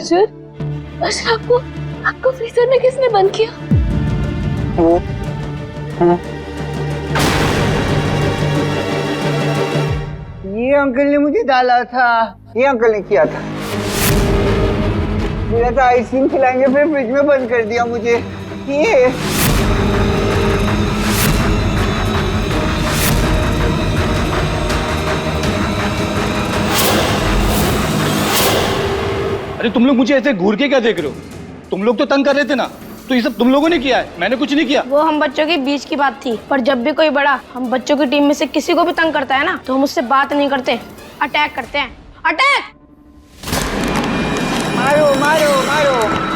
अर्जुन, अर्जुन आपको फ्रीजर में किसने बंद किया? वो ये अंकल ने मुझे डाला था, ये अंकल ने किया था। बोला था आइसक्रीम खिलाएंगे, फिर फ्रिज में बंद कर दिया मुझे। ये अरे तुम लोग मुझे ऐसे घूर के क्या देख रहे हो? तुम लोग तो तंग कर रहे थे ना, तो ये सब तुम लोगों ने किया है, मैंने कुछ नहीं किया। वो हम बच्चों के बीच की बात थी, पर जब भी कोई बड़ा हम बच्चों की टीम में से किसी को भी तंग करता है ना, तो हम उससे बात नहीं करते, अटैक करते हैं। अटैक! मारो मारो मारो।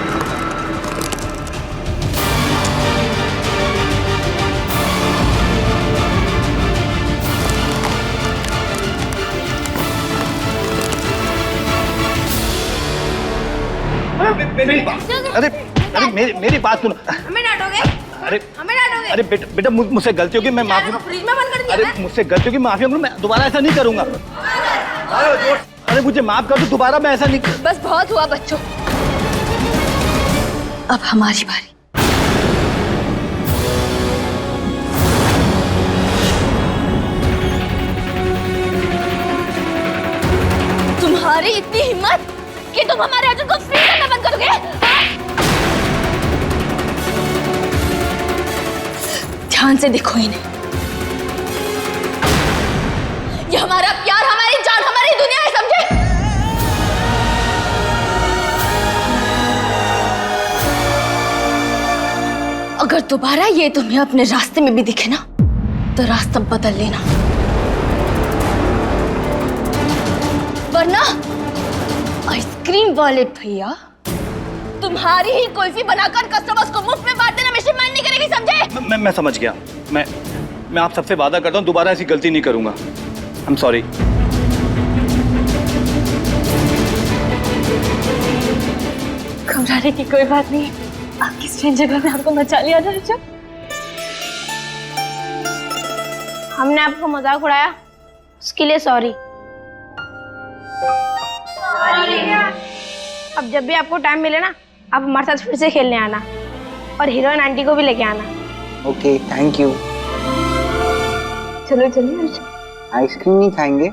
मेरी बात सुनो। हमें डांटोगे? अरे हमें डांटोगे? अरे बेटा मुझसे गलती होगी, मैं माफी। फ्रिज में बंद कर दिया। अरे मुझसे गलती होगी, माफी मांगू, मैं दोबारा ऐसा नहीं करूंगा। अरे मुझे माफ कर दो, दोबारा मैं ऐसा नहीं। बस बहुत हुआ बच्चों, अब हमारी बारी। तुम्हारी इतनी हिम्मत कि तुम हमारे अर्जुन को फ्रीजर में बंद करोगे? ध्यान से देखो इन्हें, ये हमारा प्यार, हमारी जान, हमारी दुनिया है, समझे? अगर दोबारा ये तुम्हें अपने रास्ते में भी दिखे ना, तो रास्ता बदल लेना, वरना आइसक्रीम वाले भैया तुम्हारी ही कुल्फी बनाकर कस्टमर्स को मुफ्त में बांट देना मिशन माइंड नहीं करेगी, समझे? मैं समझ गया। मैं आप सबसे वादा करता हूँ, दोबारा ऐसी गलती नहीं करूंगा। I am sorry. घबराने की कोई बात नहीं, आपकी स्ट्रेंज जगह में आपको बचा लिया था अर्जुन। हमने आपको मजाक उड़ाया, उसके लिए सॉरी। अब जब भी आपको टाइम मिले ना, आप हमारे साथ फिर से खेलने आना, और हीरोइन आंटी को भी लेके आना। Okay, thank you. चलो चलिए अर्जुन। आइसक्रीम नहीं खाएंगे?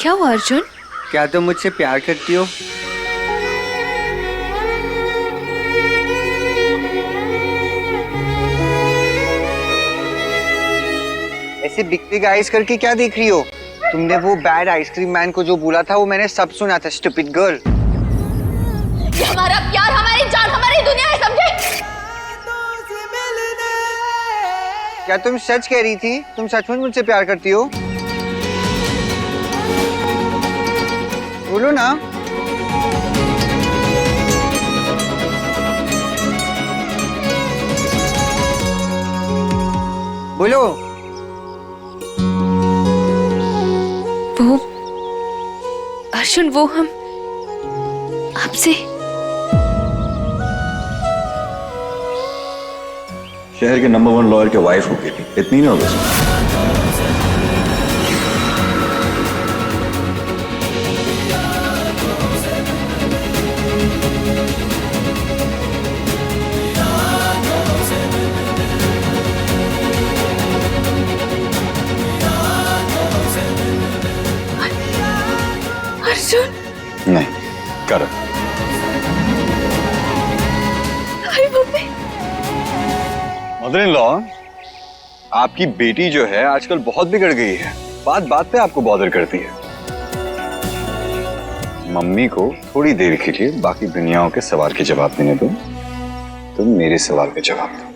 क्या हुआ अर्जुन? क्या तुम मुझसे प्यार करती हो? ऐसे बिग बिग आइज करके क्या देख रही हो? तुमने वो बैड आइसक्रीम मैन को जो बोला था, वो मैंने सब सुना था, स्टूपिड गर्ल। ये हमारा प्यार, हमारी जान, हमारी दुनिया है, समझे? क्या तुम सच कह रही थी? तुम सच में मुझसे प्यार करती हो? बोलो ना। बोलो। वो अर्जुन, वो हम आपसे शहर के नंबर 1 लॉयर के वाइफ हो गई, इतनी नहीं होगी। अर्जुन, नहीं कर। अरे मम्मी। मदर इन लॉ, आपकी बेटी जो है आजकल बहुत बिगड़ गई है, बात बात पे आपको बॉदर करती है। मम्मी को थोड़ी देर के लिए बाकी दुनियाओं के सवाल के जवाब देने दो, तुम मेरे सवाल के जवाब दो।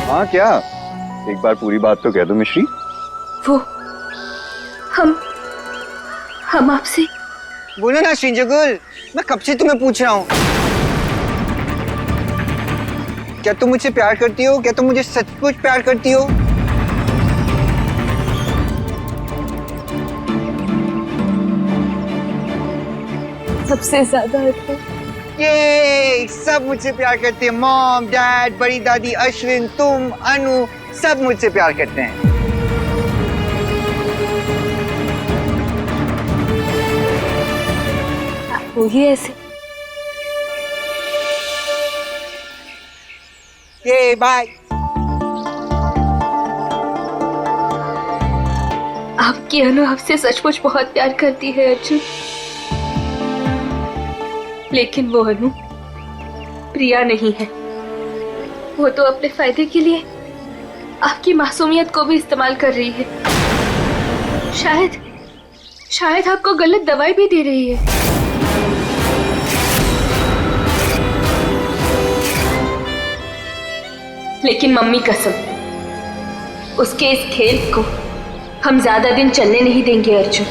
हाँ क्या? एक बार पूरी बात तो कह दो मिश्री। वो हम आपसे बोलो ना श्रीजगुल, मैं कब से तुम्हें पूछ रहा हूँ। क्या तुम मुझसे प्यार करती हो? क्या तुम मुझे सचमुच प्यार करती हो? सबसे ज्यादा ये सब मुझसे प्यार करते हैं। मॉम, डैड, बड़ी दादी, अश्विन, तुम, अनु, सब मुझसे प्यार करते हैं। वो ही ऐसे। ये बाय। आपकी अनु आपसे सचमुच बहुत प्यार करती है अर्जुन, लेकिन वो अनु प्रिया नहीं है। वो तो अपने फायदे के लिए आपकी मासूमियत को भी इस्तेमाल कर रही है। शायद आपको गलत दवाई भी दे रही है। लेकिन मम्मी कसम, उसके इस खेल को हम ज्यादा दिन चलने नहीं देंगे अर्जुन।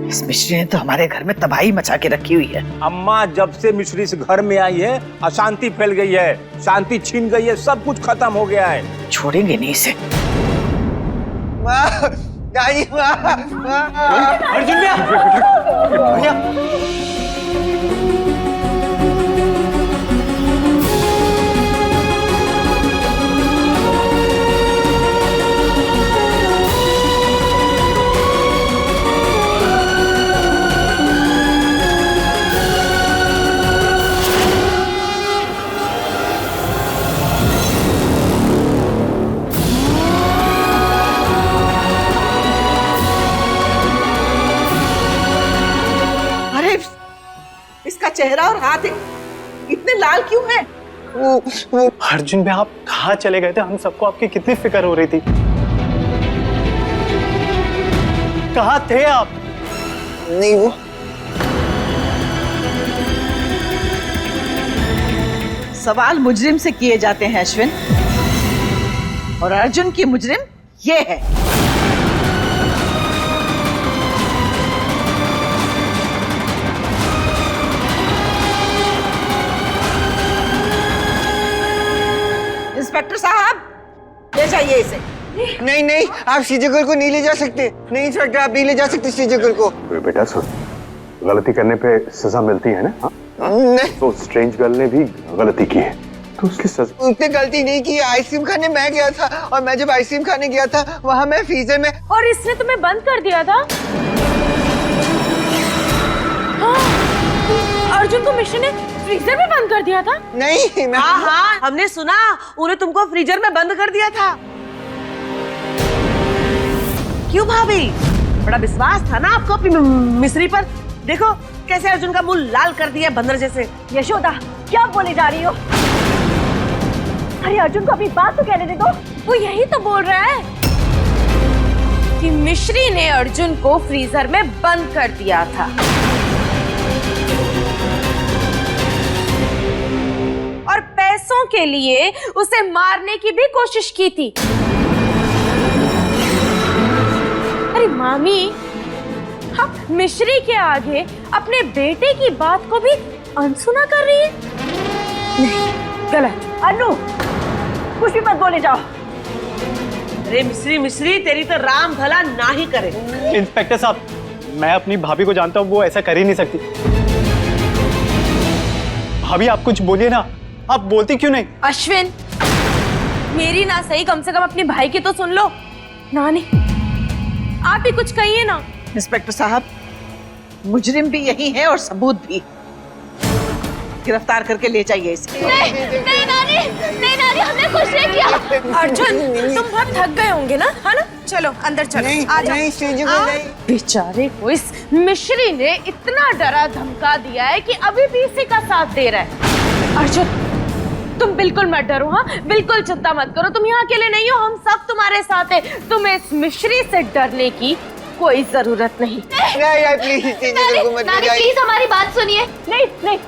इस मिश्री ने तो हमारे घर में तबाही मचा के रखी हुई है। अम्मा, जब से मिश्री इस घर में आई है अशांति फैल गई है, शांति छीन गई है, सब कुछ खत्म हो गया है। छोड़ेंगे नहीं इसे। दादी, अर्जुन भैया, इसका चेहरा और हाथ इतने लाल क्यों हैं? वो अर्जुन भैया, आप कहाँ चले गए थे? हम सबको आपकी कितनी फिक्र हो रही थी। कहाँ थे आप? नहीं, वो सवाल मुजरिम से किए जाते हैं अश्विन, और अर्जुन की मुजरिम ये है। इंस्पेक्टर साहब, ले जाइए इसे। नहीं, आप श्रीजगुल को नहीं ले जा सकते। नहीं इंस्पेक्टर, आप नहीं ले जा सकते श्रीजगुल को। बेटा सुन, गलती करने पे सजा मिलती है ना? नहीं, तो स्ट्रेंज गर्ल ने भी गलती की है तो उसकी सजा। उसने गलती नहीं की। आइसक्रीम खाने मैं गया था, और मैं जब आइसक्रीम खाने गया था वहां मैं फ्रीजर में। और इसने तुम्हें बंद कर दिया था? हाँ, अर्जुन को मिश्री ने फ्रीजर में बंद कर दिया था? नहीं, मैं हाँ, हमने सुना उन्हें तुमको फ्रीजर में बंद कर दिया था। क्यों भाभी? बड़ा विश्वास था ना आपको अपनी मिश्री पर। देखो कैसे अर्जुन का मुंह लाल कर दिया बंदर जैसे। यशोदा, क्या बोले जा रही हो? अरे अर्जुन को अपनी बात तो कहने दे दो। वो यही तो बोल रहा है कि मिश्री ने अर्जुन को फ्रीजर में बंद कर दिया था, और पैसों के लिए उसे मारने की भी कोशिश की थी। अरे मामी, आप मिश्री के आगे अपने बेटे की बात को भी अनसुना कर रही है। नहीं, गलत। अनु, कुछ भी मत बोले जाओ। अरे मिश्री तेरी तो राम भला ना ही करे। इंस्पेक्टर साहब, मैं अपनी भाभी को जानता हूँ, वो ऐसा कर ही नहीं सकती। भाभी आप कुछ बोलिए ना, आप बोलती क्यों नहीं? अश्विन, मेरी ना सही, कम से कम अपने भाई की तो सुन लो। नानी, आप ही कुछ कहिए ना। इंस्पेक्टर साहब, मुजरिम भी यही है और सबूत भी। गिरफ्तार करके ले जाइए इसे। नहीं नानी, हमने कुछ नहीं किया। अर्जुन, तुम बहुत थक गए होंगे ना, है ना? चलो अंदर चलो। आ जाओ। बेचारे को इस मिश्री ने इतना डरा धमका दिया है कि अभी भी इसी का साथ दे रहा है। अर्जुन, तुम बिल्कुल मत डरो, हाँ? बिल्कुल चिंता मत करो, तुम यहाँ अकेले नहीं हो, हम सब तुम्हारे साथ हैं। तुम्हें इस मिश्री से डरने की कोई जरूरत नहीं। नानी प्लीज हमारी बात सुनिए। नहीं,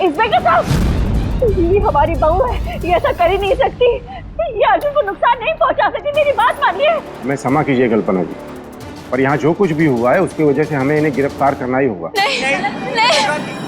इंस्पेक्टर साहब, ये हमारी बहू है, ये ऐसा कर ही नहीं सकती। ये अर्जुन को नुकसान नहीं पहुंचा सकती, मेरी बात मानिए। मैं क्षमा कीजिए कल्पना जी, पर यहाँ जो कुछ भी हुआ है उसकी वजह से हमें इन्हें गिरफ्तार करना ही होगा। नहीं।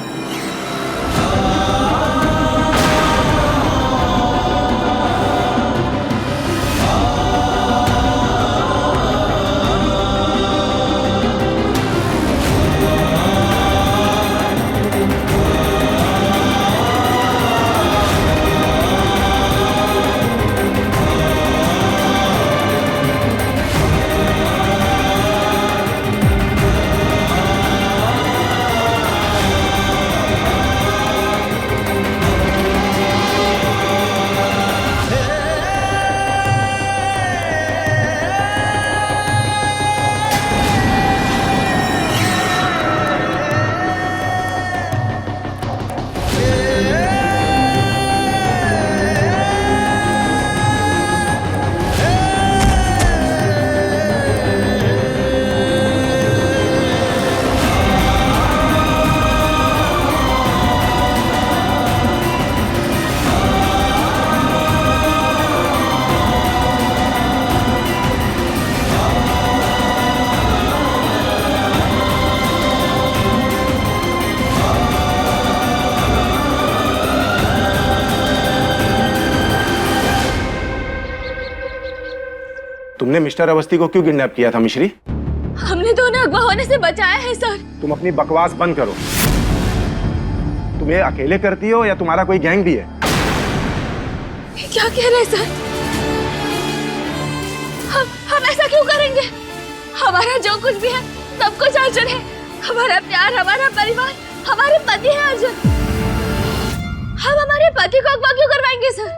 तुमने मिस्टर अवस्थी को क्यों किडनैप किया था मिश्री? हमने तो उन्हें अगवा होने से बचाया है सर। तुम अपनी बकवास बंद करो। तुम ये अकेले करती हो या तुम्हारा कोई गैंग भी है? क्या कह रहे हैं सर? हम ऐसा क्यों करेंगे? हमारा जो कुछ भी है सब कुछ अर्जुन है। हमारा प्यार, हमारा परिवार, हमारे पति है अर्जुन। हम हमारे पति को अगवा क्यों करवाएंगे सर?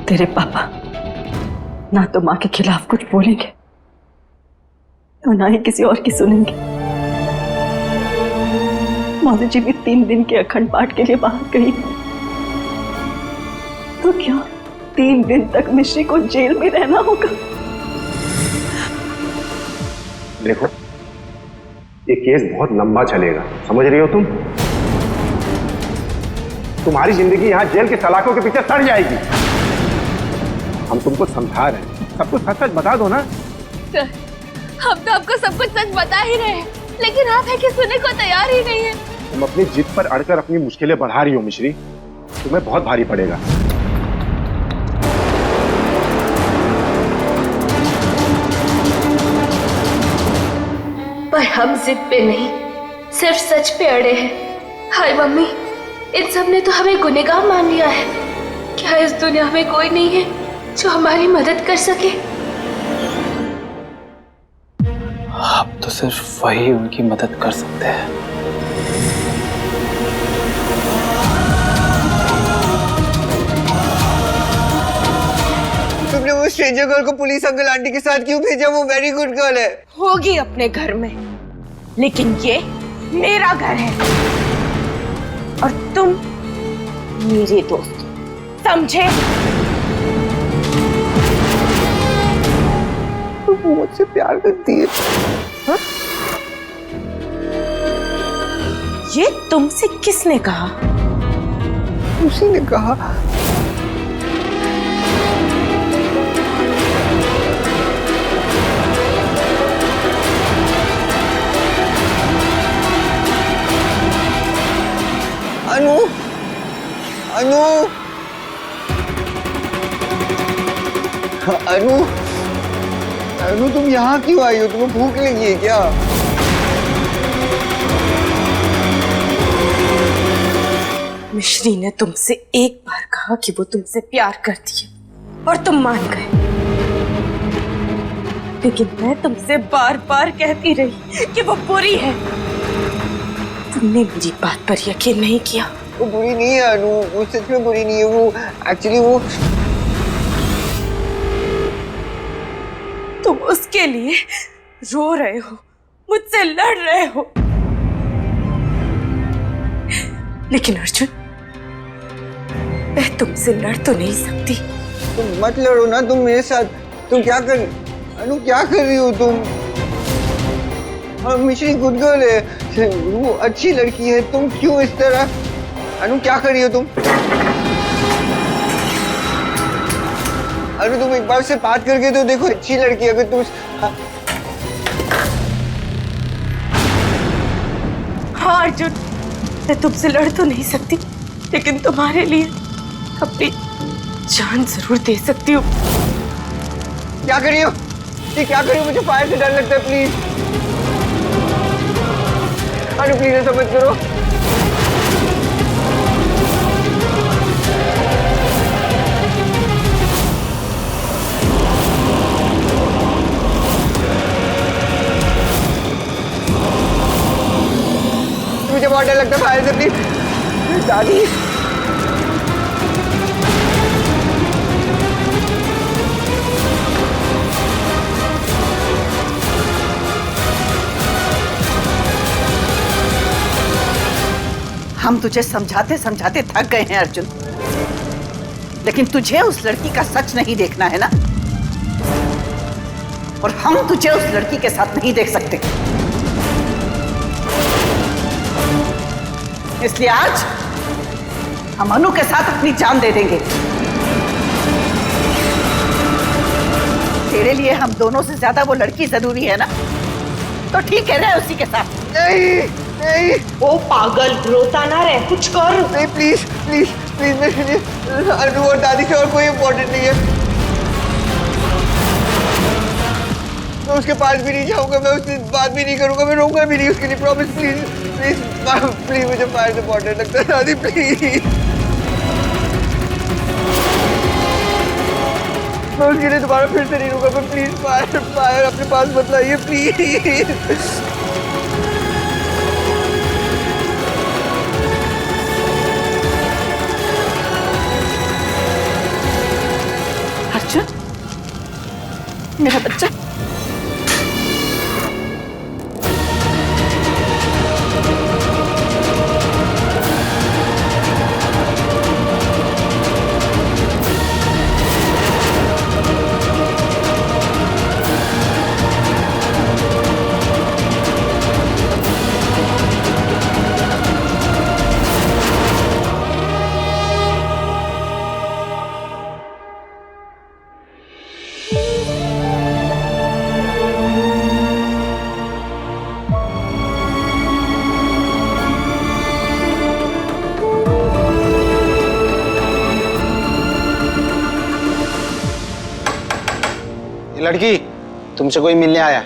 तेरे पापा ना तो माँ के खिलाफ कुछ बोलेंगे और ना ही किसी और की सुनेंगे। मौसी जी भी 3 दिन के अखंड पाठ के लिए बाहर गई, तो क्या 3 दिन तक मिश्री को जेल में रहना होगा? देखो, ये केस बहुत लंबा चलेगा, समझ रही हो तुम? तुम्हारी जिंदगी यहाँ जेल के सलाखों के पीछे सड़ जाएगी। हम तुमको समझा रहे हैं, सब कुछ सच सच बता दो ना। सर, हम तो आपको सब कुछ सच बता ही रहे हैं, लेकिन आप है कि सुनने को तैयार ही नहीं है। तुम अपनी जिद पर अड़कर अपनी मुश्किलें बढ़ा रही हो मिश्री, तुम्हें बहुत भारी पड़ेगा। पर हम जिद पे नहीं, सिर्फ सच पे अड़े हैं। हाय मम्मी, इन सब ने तो हमें गुनहगार मान लिया है। क्या इस दुनिया में कोई नहीं है जो हमारी मदद कर सके? अब तो सिर्फ वही उनकी मदद कर सकते हैं। तुमने वो स्ट्रेंजर गर्ल को पुलिस अंकल आंटी के साथ क्यों भेजा? वो वेरी गुड गर्ल है। होगी अपने घर में, लेकिन ये मेरा घर है और तुम मेरे दोस्त, समझे? वो मुझसे प्यार करती है। हा? ये तुमसे किसने कहा? उसी ने कहा। अनु, अनु, अनु, अनु, तुम यहाँ क्यों आई हो? तुम्हें भूख लगी है क्या? मिश्री ने तुमसे एक बार कहा कि वो तुमसे प्यार करती है और तुम मान गए, लेकिन मैं तुमसे बार बार कहती रही कि वो बुरी है। तुमने मेरी बात पर यकीन नहीं किया। वो बुरी नहीं है अनु, वो सच में बुरी नहीं है। वो एक्चुअली वो तुम उसके लिए रो रहे हो, मुझसे लड़ रहे हो, लेकिन अर्जुन मैं तुमसे लड़ तो नहीं सकती। तुम मत लड़ो ना, तुम मेरे साथ। तुम क्या कर अनु, क्या कर रही हो तुम? मिश्री गुड गर्ल है, वो अच्छी लड़की है। तुम क्यों इस तरह? अनु क्या कर रही हो तुम? अनु तुम एक बार से बात करके तो देखो, अच्छी लड़की है। अगर तुम हाँ अर्जुन, मैं तुमसे लड़ तो नहीं सकती, लेकिन तुम्हारे लिए अपनी जान जरूर दे सकती हूँ। क्या कर रही हो? ये क्या कर रही हो? मुझे फायर से डर लगता है। प्लीज अनु, प्लीज ऐसा मत करो। मुझे बहुत डर लगता है फायर से। प्लीज दादी। हम तुझे समझाते समझाते थक गए हैं अर्जुन, लेकिन तुझे उस लड़की का सच नहीं देखना है ना, और हम तुझे उस लड़की के साथ नहीं देख सकते। इसलिए आज हम अनु के साथ अपनी जान दे देंगे। तेरे लिए हम दोनों से ज्यादा वो लड़की जरूरी है ना, तो ठीक है, रह उसी के साथ। नहीं नहीं, ओ पागल, रोता ना रहे, कुछ कर। नहीं प्लीज प्लीज प्लीज, मेरे लिए अनु और दादी से और कोई इम्पोर्टेंट नहीं है। मैं उसके पास भी नहीं जाऊंगा, मैं उससे बात भी नहीं करूंगा, मैं रोऊंगा भी नहीं उसके लिए। प्रॉमिस। प्लीज प्लीज प्लीज, मुझे फायर से बहुत डर लगता है दादी। प्लीज मैं उसके लिए दोबारा फिर से नहीं रूंगा। मैं प्लीज फायर फायर अपने पास मत लाइए प्लीज। अर्जुन मेरा बच्चा, लड़की, तुमसे कोई मिलने आया।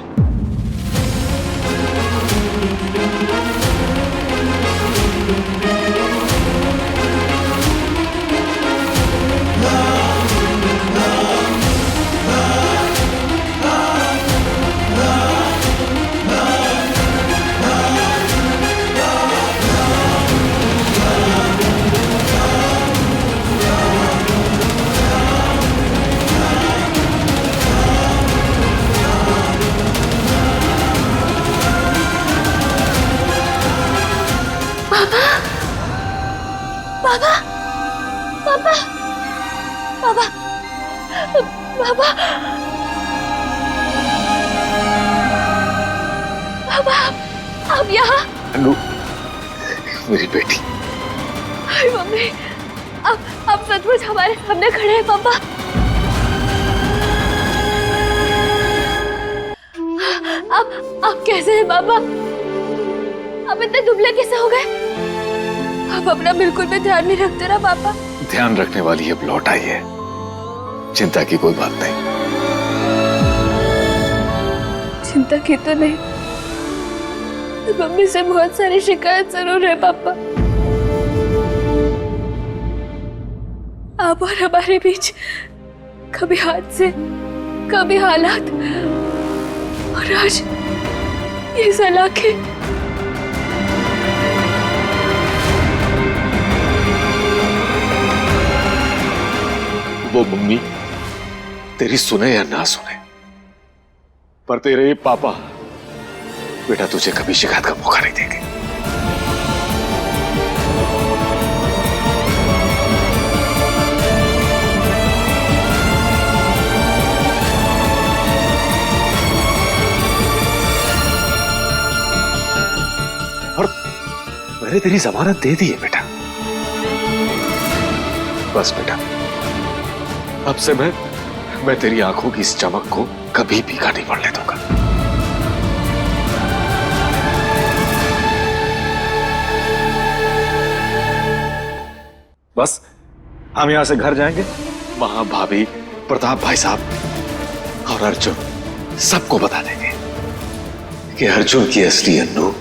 पापा पापा पापा पापा पापा, आप यहाँ? अनु, मेरी बेटी। हाय मम्मी, आप सचमुच हमारे सामने खड़े हैं पापा। आप कैसे हैं पापा? आप इतने दुबले कैसे हो गए? आप अपना बिल्कुल भी ध्यान नहीं रखते ना पापा। ध्यान रखने वाली अब लौट आई है, चिंता की कोई बात नहीं। चिंता की तो नहीं, मम्मी से बहुत सारी शिकायत जरूर है पापा। आप और हमारे बीच कभी हादसे, कभी हालात, और आज ये सलाखें। वो मम्मी तेरी सुने या ना सुने, पर तेरे ये पापा बेटा तुझे कभी शिकायत का मौका नहीं देंगे। और मैंने तेरी जमानत दे दी है बेटा। बस बेटा, अब से मैं तेरी आंखों की इस चमक को कभी फीका नहीं पड़ने दूंगा। बस हम यहां से घर जाएंगे, वहां भाभी, प्रताप भाई साहब और अर्जुन सबको बता देंगे कि अर्जुन की असली अन्नू